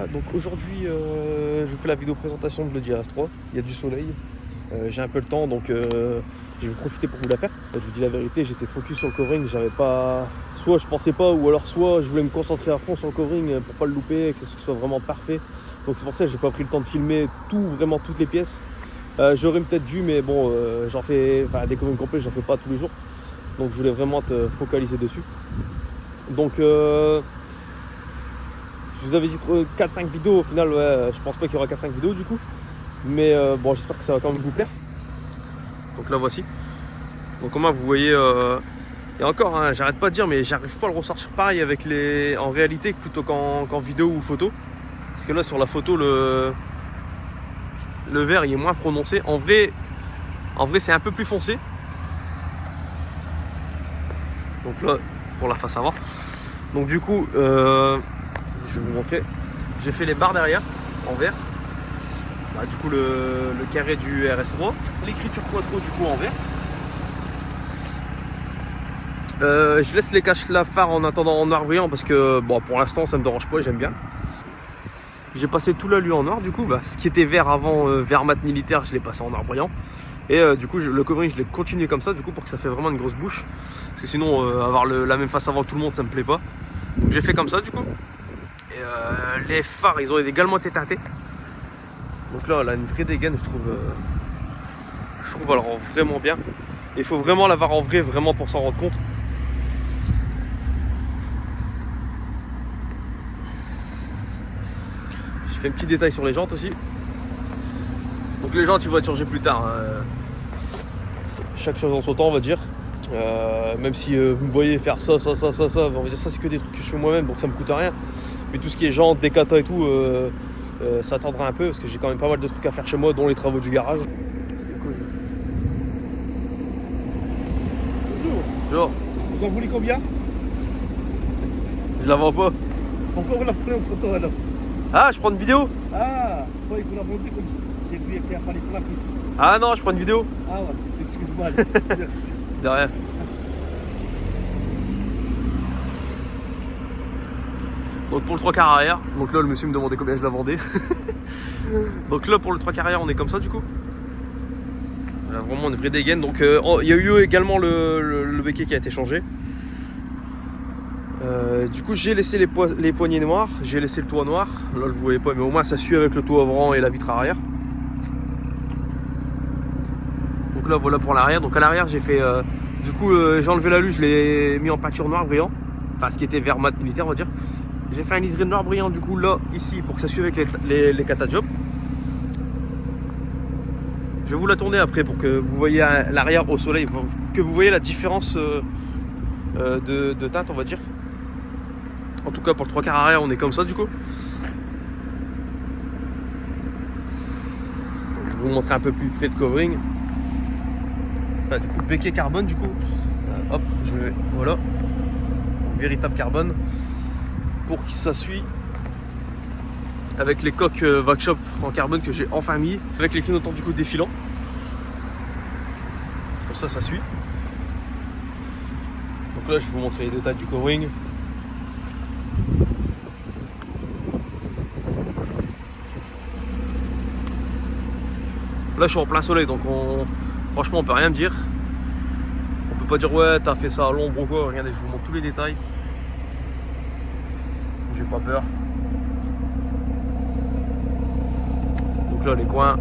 Donc aujourd'hui je fais la vidéo présentation de l'Audi RS3. Il y a du soleil, j'ai un peu le temps donc je vais profiter pour vous la faire. Je vous dis la vérité, j'étais focus sur le covering, j'avais pas... Soit je pensais pas ou alors soit je voulais me concentrer à fond sur le covering pour pas le louper et que ce soit vraiment parfait. Donc c'est pour ça que j'ai pas pris le temps de filmer vraiment toutes les pièces. J'aurais peut-être dû mais bon j'en fais, des coverings complets j'en fais pas tous les jours. Donc je voulais vraiment te focaliser dessus. Donc je vous avais dit 4-5 vidéos, au final ouais, je pense pas qu'il y aura 4-5 vidéos du coup. Mais bon, j'espère que ça va quand même vous plaire. Donc là voici. Donc comment vous voyez, et encore, hein, j'arrête pas de dire, mais j'arrive pas à le ressortir pareil avec en réalité plutôt qu'en vidéo ou photo. Parce que là sur la photo le vert il est moins prononcé. En vrai c'est un peu plus foncé. Donc là pour la face avant. Donc du coup je vais vous montrer. J'ai fait les barres derrière en vert. Du coup le carré du RS3. L'écriture Quattro du coup en vert. Je laisse les caches phare en attendant en noir brillant parce que bon pour l'instant ça me dérange pas, j'aime bien. J'ai passé tout l'alu en noir du coup, ce qui était vert avant, vert mat militaire, je l'ai passé en noir brillant. Et du coup le covering je l'ai continué comme ça du coup pour que ça fait vraiment une grosse bouche. Parce que sinon avoir la même face avant que tout le monde ça me plaît pas. Donc j'ai fait comme ça du coup. Et les phares ils ont également été teintés. Donc là elle a une vraie dégaine je trouve elle rend vraiment bien. Et il faut vraiment l'avoir en vrai vraiment pour s'en rendre compte. Je fais un petit détail sur les jantes aussi. Donc les jantes tu vas changer plus tard. Chaque chose en son temps on va dire. Même si vous me voyez faire ça, on va dire ça c'est que des trucs que je fais moi-même donc ça me coûte rien. Mais tout ce qui est jantes, décata et tout, ça attendra un peu parce que j'ai quand même pas mal de trucs à faire chez moi dont les travaux du garage. Bonjour. Vous en voulez combien? Je la vends pas. Pourquoi vous la prenez en photo alors? Ah, je prends une vidéo. Ah, je croyais que vous la vendez comme ça. J'ai vu qu'il n'y a pas les plaques. Ah non, je prends une vidéo. Ah ouais, excuse-moi. De rien. Donc pour le 3 quarts arrière, donc là le monsieur me demandait combien je la vendais. Donc là pour le 3 quarts arrière on est comme ça du coup. On a vraiment une vraie dégaine. Donc il y a eu également le béquet qui a été changé. Du coup j'ai laissé les poignées noires, j'ai laissé le toit noir. Là vous voyez pas mais au moins ça suit avec le toit avant et la vitre arrière. Donc là voilà pour l'arrière. Donc à l'arrière j'ai fait du coup j'ai enlevé l'alu, je l'ai mis en peinture noir brillant. Enfin ce qui était vert mat militaire on va dire. J'ai fait un liseré noir brillant du coup là ici pour que ça suive avec les Kata-Job. Je vais vous la tourner après pour que vous voyez l'arrière au soleil, que vous voyez la différence de teinte on va dire. En tout cas pour le 3 quarts arrière on est comme ça du coup. Donc, je vais vous montrer un peu plus près de covering. Enfin du coup béquet carbone du coup. Hop, voilà. Véritable carbone. Pour qu'il s'assuie avec les coques Vacshop en carbone que j'ai enfin mis. Avec les clignotants du coup défilants. Comme ça suit. Donc là je vais vous montrer les détails du covering. Là je suis en plein soleil donc franchement on peut rien me dire. On peut pas dire ouais t'as fait ça à l'ombre ou quoi. Regardez je vous montre tous les détails. J'ai pas peur. Donc là les coins.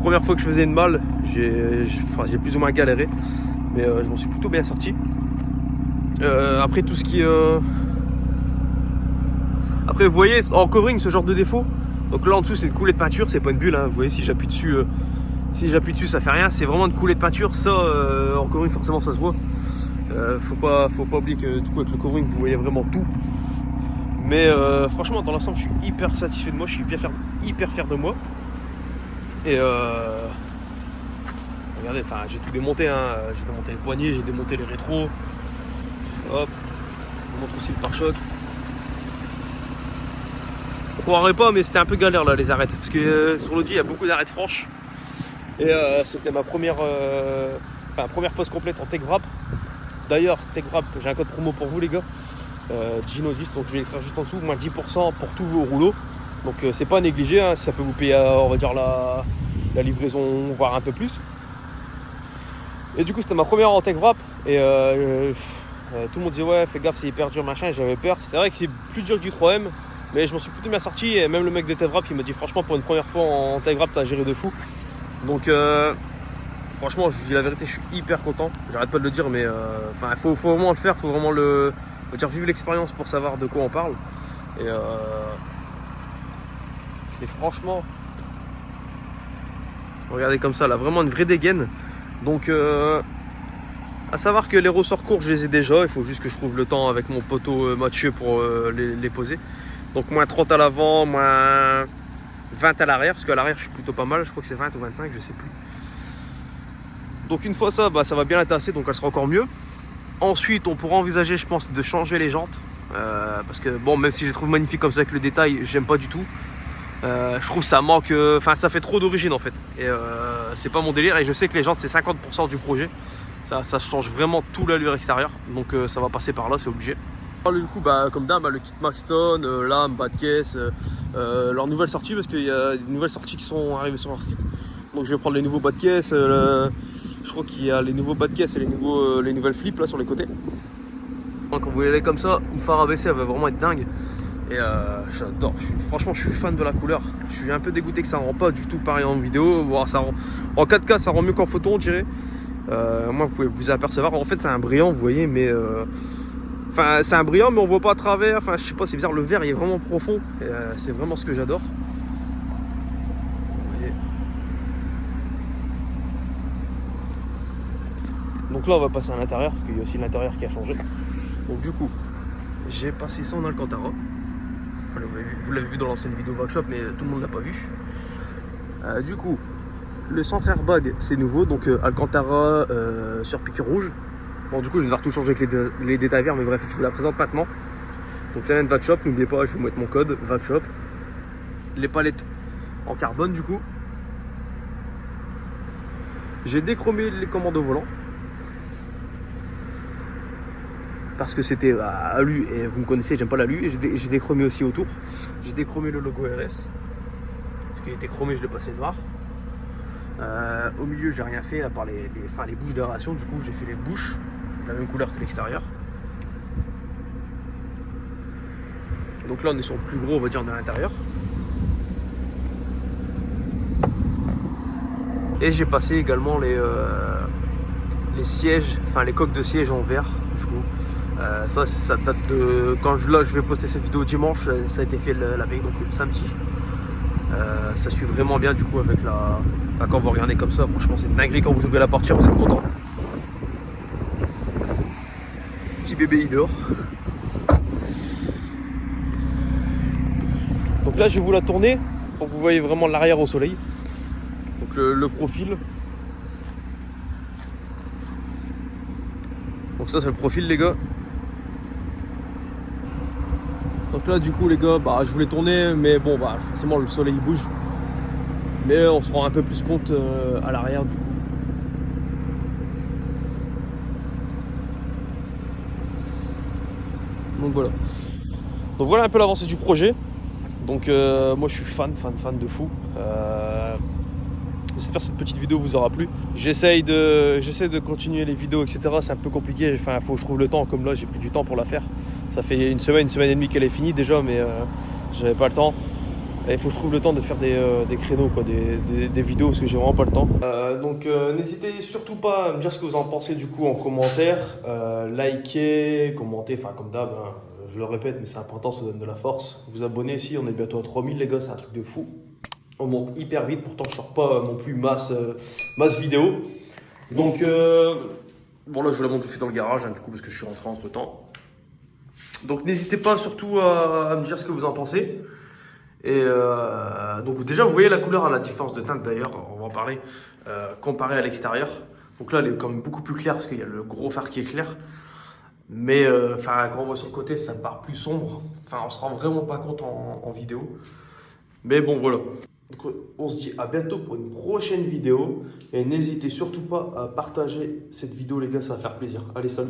Première fois que je faisais une malle, j'ai plus ou moins galéré. Mais je m'en suis plutôt bien sorti. Après tout ce qui après vous voyez en covering ce genre de défaut. Donc là en dessous c'est une coulée de peinture, c'est pas une bulle hein. Vous voyez si j'appuie dessus. Si j'appuie dessus ça fait rien, c'est vraiment une coulée de peinture, ça en covering forcément ça se voit. Faut pas oublier que du coup avec le covering vous voyez vraiment tout. Mais franchement dans l'ensemble je suis hyper satisfait de moi, je suis hyper fier de moi. Et regardez, enfin j'ai tout démonté hein. J'ai démonté les poignées, j'ai démonté les rétros. Hop, je vous montre aussi le pare-choc. On croirait pas mais c'était un peu galère là les arêtes. Parce que sur l'Audi il y a beaucoup d'arêtes franches. Et c'était ma première pose complète en tech wrap. D'ailleurs, TechWrap, j'ai un code promo pour vous les gars. Gino10, donc je vais l'écrire juste en dessous, moins 10% pour tous vos rouleaux. Donc c'est pas négligé, hein, ça peut vous payer, on va dire, la livraison, voire un peu plus. Et du coup, c'était ma première en TechWrap. Et tout le monde disait, ouais, fais gaffe, c'est hyper dur, machin. Et j'avais peur. C'est vrai que c'est plus dur que du 3M. Mais je m'en suis plutôt bien sorti. Et même le mec de TechWrap, il m'a dit, franchement, pour une première fois en TechWrap, t'as géré de fou. Donc, franchement, je vous dis la vérité, je suis hyper content. J'arrête pas de le dire, mais il faut vraiment le faire. Il faut vraiment vivre l'expérience pour savoir de quoi on parle. Et franchement, regardez comme ça, là, vraiment une vraie dégaine. Donc, à savoir que les ressorts courts, je les ai déjà. Il faut juste que je trouve le temps avec mon poteau Mathieu pour les poser. Donc, moins 30 à l'avant, moins 20 à l'arrière. Parce qu'à l'arrière, je suis plutôt pas mal. Je crois que c'est 20 ou 25, je sais plus. Donc, une fois ça, ça va bien la tasser. Donc, elle sera encore mieux. Ensuite, on pourra envisager, je pense, de changer les jantes. Parce que, bon, même si je les trouve magnifiques comme ça avec le détail, j'aime pas du tout. Je trouve ça manque, ça fait trop d'origine en fait. Et c'est pas mon délire. Et je sais que les jantes, c'est 50% du projet. Ça change vraiment tout l'allure extérieure. Donc ça va passer par là, c'est obligé. Du coup, comme d'hab, le kit Maxton, lame, bas de caisse, leur nouvelle sortie, parce qu'il y a des nouvelles sorties qui sont arrivées sur leur site. Donc je vais prendre les nouveaux bas de caisse. Je crois qu'il y a les nouveaux bas de caisse et les nouvelles flips là sur les côtés. Quand vous voyez comme ça, une phare abaissée, elle va vraiment être dingue. Et j'adore, franchement je suis fan de la couleur. Je suis un peu dégoûté que ça ne rend pas du tout pareil en vidéo. Bon, en 4K ça rend mieux qu'en photo on dirait. Moi vous pouvez vous apercevoir, en fait c'est un brillant vous voyez, mais c'est un brillant mais on voit pas à travers. Enfin je sais pas, c'est bizarre, le vert il est vraiment profond. C'est vraiment ce que j'adore. Donc là on va passer à l'intérieur parce qu'il y a aussi l'intérieur qui a changé. Donc du coup j'ai passé ça en Alcantara. Vous l'avez vu dans l'ancienne vidéo workshop, mais tout le monde l'a pas vu. Du coup, le centre airbag c'est nouveau, donc Alcantara sur piqûre rouge. Bon, du coup, je vais devoir tout changer avec les détails verts, mais bref, je vous la présente maintenant. Donc, ça vient de Vacshop, n'oubliez pas, je vais vous mettre mon code Vacshop. Les palettes en carbone, du coup. J'ai déchromé les commandes au volant. Parce que c'était alu et vous me connaissez, j'aime pas l'alu. J'ai déchromé aussi autour. J'ai déchromé le logo RS. Parce qu'il était chromé, je l'ai passé noir. Au milieu, j'ai rien fait à part les bouches d'aération. Du coup, j'ai fait les bouches de la même couleur que l'extérieur. Donc là, on est sur le plus gros, on va dire, de l'intérieur. Et j'ai passé également les sièges, les coques de siège en verre, du coup. Ça date de quand je vais poster cette vidéo dimanche, ça a été fait la veille, donc le samedi. Ça suit vraiment bien du coup avec quand vous regardez comme ça, franchement c'est une dinguerie. Quand vous ouvrez la portière, vous êtes content. Petit bébé il dort. Donc là je vais vous la tourner pour que vous voyez vraiment l'arrière au soleil. Donc le profil. Donc ça c'est le profil les gars. Donc là du coup les gars, je voulais tourner, mais bon forcément le soleil bouge. Mais on se rend un peu plus compte à l'arrière du coup. Donc voilà. Donc voilà un peu l'avancée du projet. Donc moi je suis fan de fou. J'espère que cette petite vidéo vous aura plu. J'essaie de continuer les vidéos, etc. C'est un peu compliqué. Faut que je trouve le temps. Comme là, j'ai pris du temps pour la faire. Ça fait une semaine et demie qu'elle est finie déjà, mais j'avais pas le temps. Et il faut que je trouve le temps de faire des créneaux, des vidéos, parce que j'ai vraiment pas le temps. Donc n'hésitez surtout pas à me dire ce que vous en pensez du coup en commentaire. Likez, commentez, comme d'hab. Je le répète, mais c'est important, ça donne de la force. Vous abonnez ici, on est bientôt à 3000 les gars, c'est un truc de fou. On monte hyper vite, pourtant je sors pas non plus masse vidéo. Donc bon là je vous la montre tout de suite dans le garage du coup parce que je suis rentré entre temps. Donc n'hésitez pas surtout à me dire ce que vous en pensez. Et donc déjà vous voyez la couleur à la différence de teinte d'ailleurs, on va en parler, comparé à l'extérieur. Donc là elle est quand même beaucoup plus claire parce qu'il y a le gros phare qui est clair. Mais quand on voit sur le côté ça me paraît plus sombre. On se rend vraiment pas compte en vidéo. Mais bon voilà. Donc, on se dit à bientôt pour une prochaine vidéo. Et n'hésitez surtout pas à partager cette vidéo les gars, ça va faire plaisir. Allez salut.